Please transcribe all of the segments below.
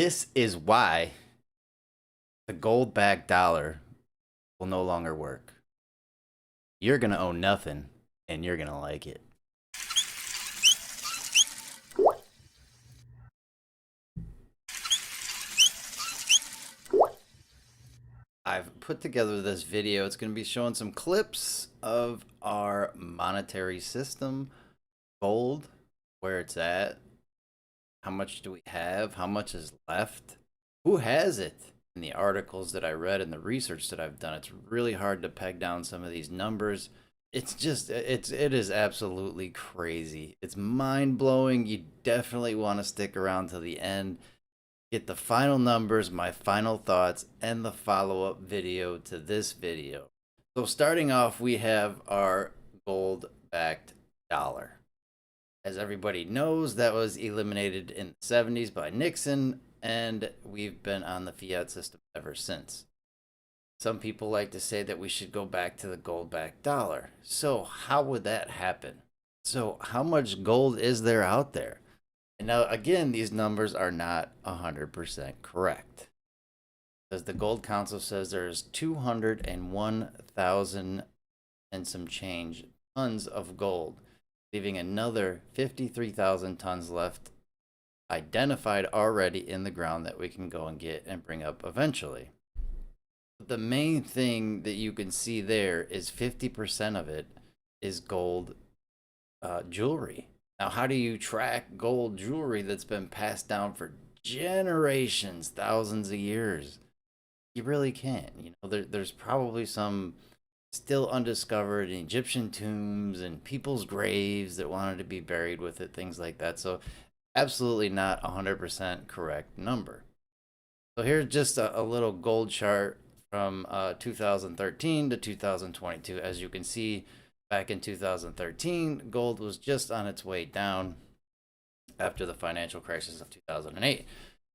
This is why the gold backed dollar will no longer work. You're going to own nothing and you're going to like it. I've put together this video. It's going to be showing some clips of our monetary system, gold, where it's at, how much do we have, how much is left, who has it. In the articles that I read and the research that I've done, it's really hard to peg down some of these numbers. It is absolutely crazy. It's mind-blowing. You definitely want to stick around to the end, get the final numbers, my final thoughts, and the follow-up video to this video. So starting off, we have our gold-backed dollar. As everybody knows, that was eliminated in the 70s by Nixon, and we've been on the fiat system ever since. Some people like to say that we should go back to the gold-backed dollar. So how would that happen? So how much gold is there out there? And now, again, these numbers are not 100% correct. As the Gold Council says, there's 201,000 and some change tons of gold, leaving another 53,000 tons left identified already in the ground that we can go and get and bring up eventually. But the main thing that you can see there is 50% of it is gold jewelry. Now, how do you track gold jewelry that's been passed down for generations, thousands of years? You really can't. You know, there's probably some still undiscovered in Egyptian tombs and people's graves that wanted to be buried with it, things like that. So absolutely not 100% correct number. So here's just a little gold chart from 2013 to 2022. As you can see, back in 2013, gold was just on its way down after the financial crisis of 2008.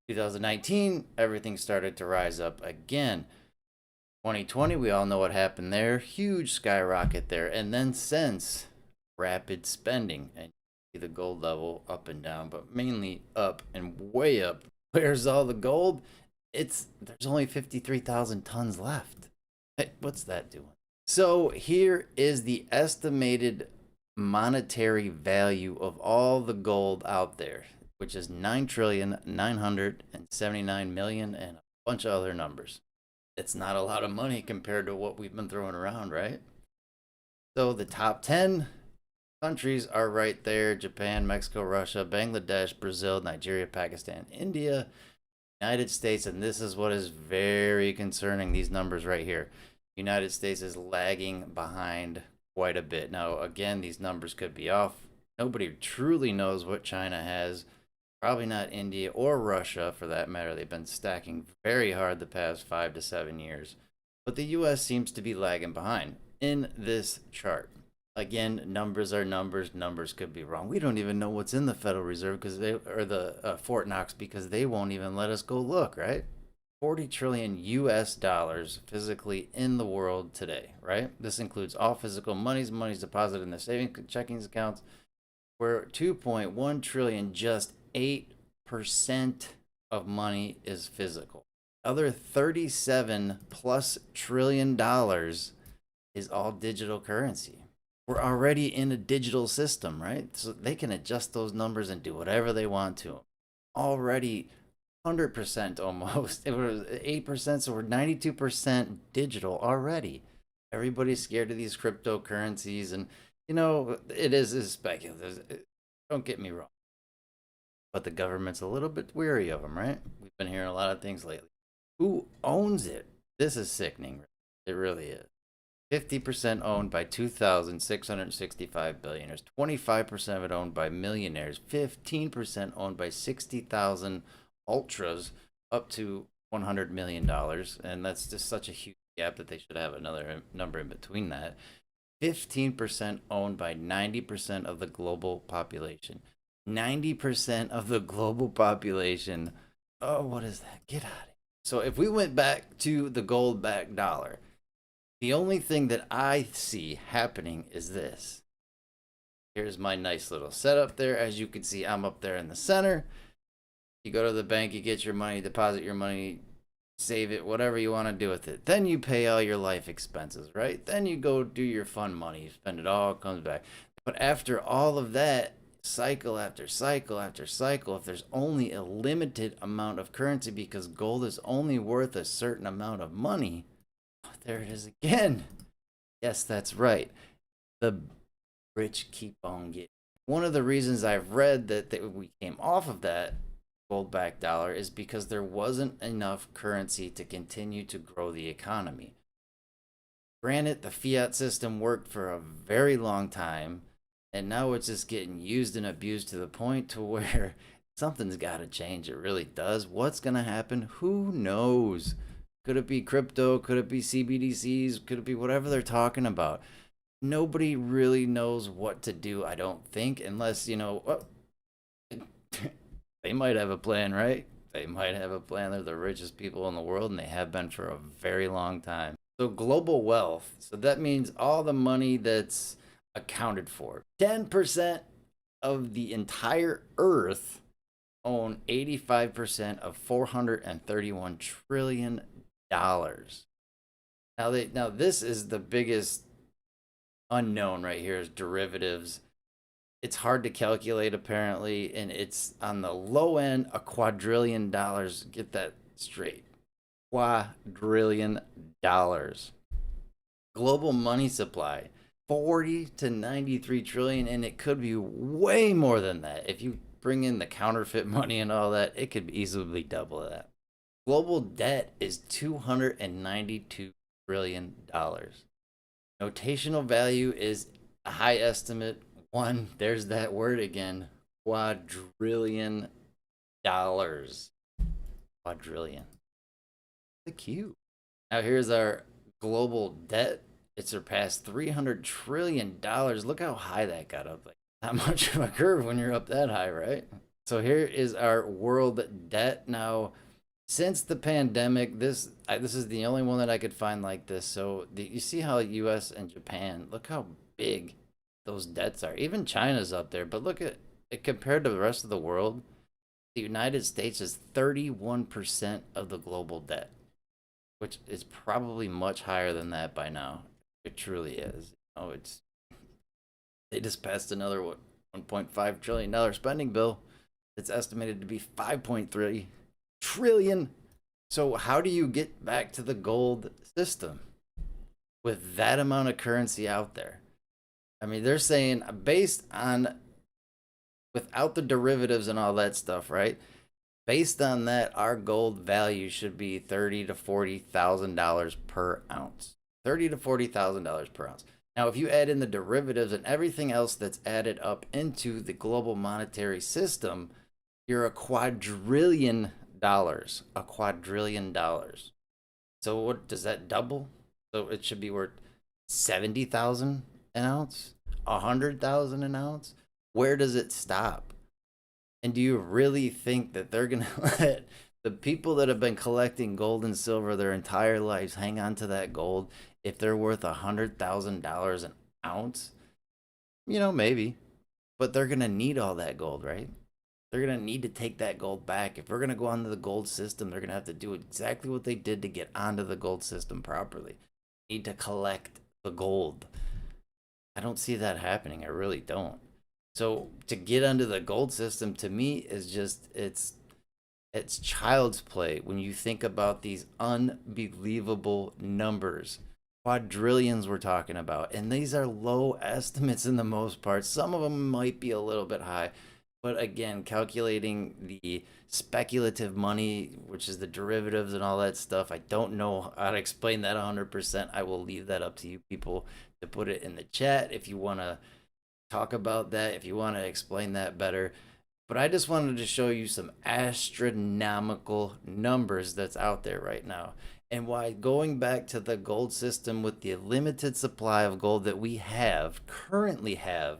2019, everything started to rise up again. 2020, we all know what happened there. Huge skyrocket there. And then since, rapid spending. And you see the gold level up and down, but mainly up and way up. Where's all the gold? There's only 53,000 tons left. Hey, what's that doing? So here is the estimated monetary value of all the gold out there, which is 9,979,000,000 and a bunch of other numbers. It's not a lot of money compared to what we've been throwing around, right? So the top 10 countries are right there: Japan, Mexico, Russia, Bangladesh, Brazil, Nigeria, Pakistan, India, United States, and this is what is very concerning, these numbers right here. United States is lagging behind quite a bit. Now, again, these numbers could be off. Nobody truly knows what China has. Probably not India or Russia, for that matter. They've been stacking very hard the past 5 to 7 years. But the U.S. seems to be lagging behind in this chart. Again, numbers are numbers. Numbers could be wrong. We don't even know what's in the Federal Reserve or the Fort Knox, because they won't even let us go look, right? 40 trillion US dollars physically in the world today, right? This includes all physical monies deposited in the savings checking accounts. We're 2.1 trillion, just 8% of money is physical. Other 37 plus trillion dollars is all digital currency. We're already in a digital system, right? So they can adjust those numbers and do whatever they want to them. Already 100% almost. It was 8%, so we're 92% digital already. Everybody's scared of these cryptocurrencies, and you know, it is speculative. Don't get me wrong. But the government's a little bit weary of them, right? We've been hearing a lot of things lately. Who owns it? This is sickening. It really is. 50% owned by 2,665 billionaires, 25% of it owned by millionaires, 15% owned by 60,000 ultras up to $100 million. And that's just such a huge gap that they should have another number in between that. 15% owned by 90% of the global population. 90% of the global population. Oh, what is that? Get out of here. So if we went back to the gold-backed dollar, the only thing that I see happening is this. Here's my nice little setup there. As you can see, I'm up there in the center. You go to the bank, you get your money, deposit your money, save it, whatever you want to do with it. Then you pay all your life expenses, right? Then you go do your fun money, you spend it all, it comes back. But after all of that, cycle after cycle after cycle, if there's only a limited amount of currency because gold is only worth a certain amount of money, there it is again. Yes, that's right. The rich keep on getting. One of the reasons I've read that we came off of that gold backed dollar is because there wasn't enough currency to continue to grow the economy. Granted, the fiat system worked for a very long time, and now it's just getting used and abused to the point to where something's got to change. It really does. What's going to happen? Who knows? Could it be crypto? Could it be CBDCs? Could it be whatever they're talking about? Nobody really knows what to do, I don't think, unless, well, they might have a plan, right? They might have a plan. They're the richest people in the world, and they have been for a very long time. So global wealth. So that means all the money that's accounted for. 10% of the entire earth own 85% of $431 trillion. Now this is the biggest unknown right here, is derivatives. It's hard to calculate apparently, and it's on the low end a quadrillion dollars. Get that straight. Quadrillion dollars. Global money supply 40 to 93 trillion, and it could be way more than that. If you bring in the counterfeit money and all that, it could easily double that. Global debt is $292 trillion. Notational value is a high estimate. There's that word again. Quadrillion dollars. Quadrillion. The Q. Now here's our global debt. It surpassed $300 trillion. Look how high that got up. Like, not much of a curve when you're up that high, right? So here is our world debt. Now, since the pandemic, this is the only one that I could find like this. So you see how U.S. and Japan, look how big those debts are. Even China's up there, but look at it compared to the rest of the world. The United States is 31% of the global debt, which is probably much higher than that by now. It truly is. They just passed another $1.5 trillion spending bill. It's estimated to be 5.3 trillion. So how do you get back to the gold system with that amount of currency out there? I mean, they're saying based on, without the derivatives and all that stuff, right? Based on that, our gold value should be $30,000 to $40,000 per ounce. $30,000 to $40,000 per ounce. Now, if you add in the derivatives and everything else that's added up into the global monetary system, you're a quadrillion dollars. A quadrillion dollars. So what does that double? So it should be worth 70,000 an ounce, 100,000 an ounce. Where does it stop? And do you really think that they're gonna let the people that have been collecting gold and silver their entire lives hang on to that gold if they're worth $100,000 an ounce? Maybe, but they're gonna need all that gold, right? They're gonna need to take that gold back. If we're gonna go onto the gold system, they're gonna have to do exactly what they did to get onto the gold system properly. Need to collect the gold. I don't see that happening. I really don't. So to get onto the gold system, to me, is just it's child's play when you think about these unbelievable numbers. Quadrillions we're talking about, and these are low estimates in the most part. Some of them might be a little bit high, but again, calculating the speculative money, which is the derivatives and all that stuff, I don't know how to explain that 100%. I will leave that up to you people to put it in the chat if you want to talk about that, if you want to explain that better. But I just wanted to show you some astronomical numbers that's out there right now, and why going back to the gold system with the limited supply of gold that we currently have,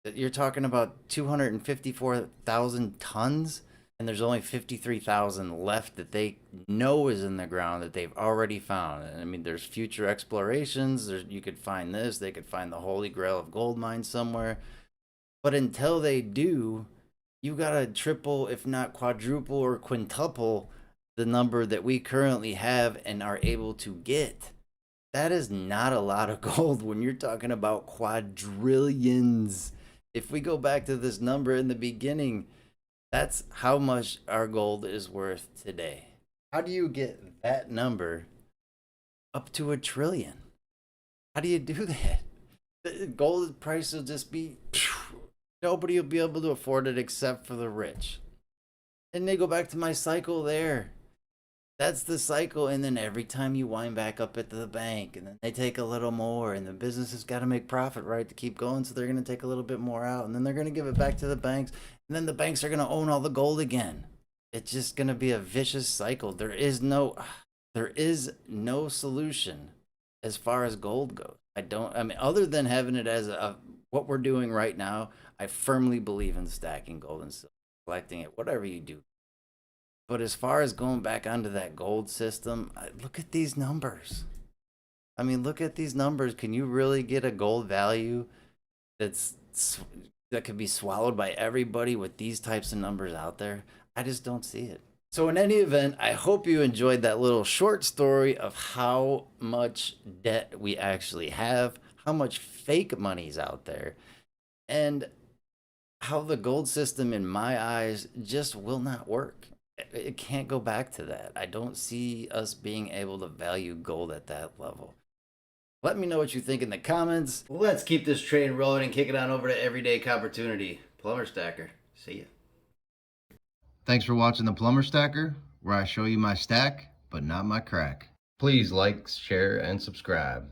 that you're talking about 254,000 tons, and there's only 53,000 left that they know is in the ground that they've already found. And I mean, there's future explorations. You could find this. They could find the holy grail of gold mines somewhere. But until they do, you gotta triple, if not quadruple or quintuple the number that we currently have and are able to get. That is not a lot of gold when you're talking about quadrillions. If we go back to this number in the beginning, that's how much our gold is worth today. How do you get that number up to a trillion? How do you do that? The gold price will just be, nobody will be able to afford it except for the rich. And they go back to my cycle there. That's the cycle. And then every time you wind back up at the bank, and then they take a little more, and the business has got to make profit, right, to keep going. So they're going to take a little bit more out, and then they're going to give it back to the banks, and then the banks are going to own all the gold again. It's just going to be a vicious cycle. There is no solution as far as gold goes. I mean, other than having it as what we're doing right now, I firmly believe in stacking gold and silver, collecting it, whatever you do. But as far as going back onto that gold system, look at these numbers. I mean, look at these numbers. Can you really get a gold value that's that could be swallowed by everybody with these types of numbers out there? I just don't see it. So in any event, I hope you enjoyed that little short story of how much debt we actually have, how much fake money's out there, and how the gold system, in my eyes, just will not work. It can't go back to that. I don't see us being able to value gold at that level. Let me know what you think in the comments. Let's keep this train rolling and kick it on over to Everyday Opportunity. Plumber Stacker. See ya. Thanks for watching the Plumber Stacker, where I show you my stack, but not my crack. Please like, share, and subscribe.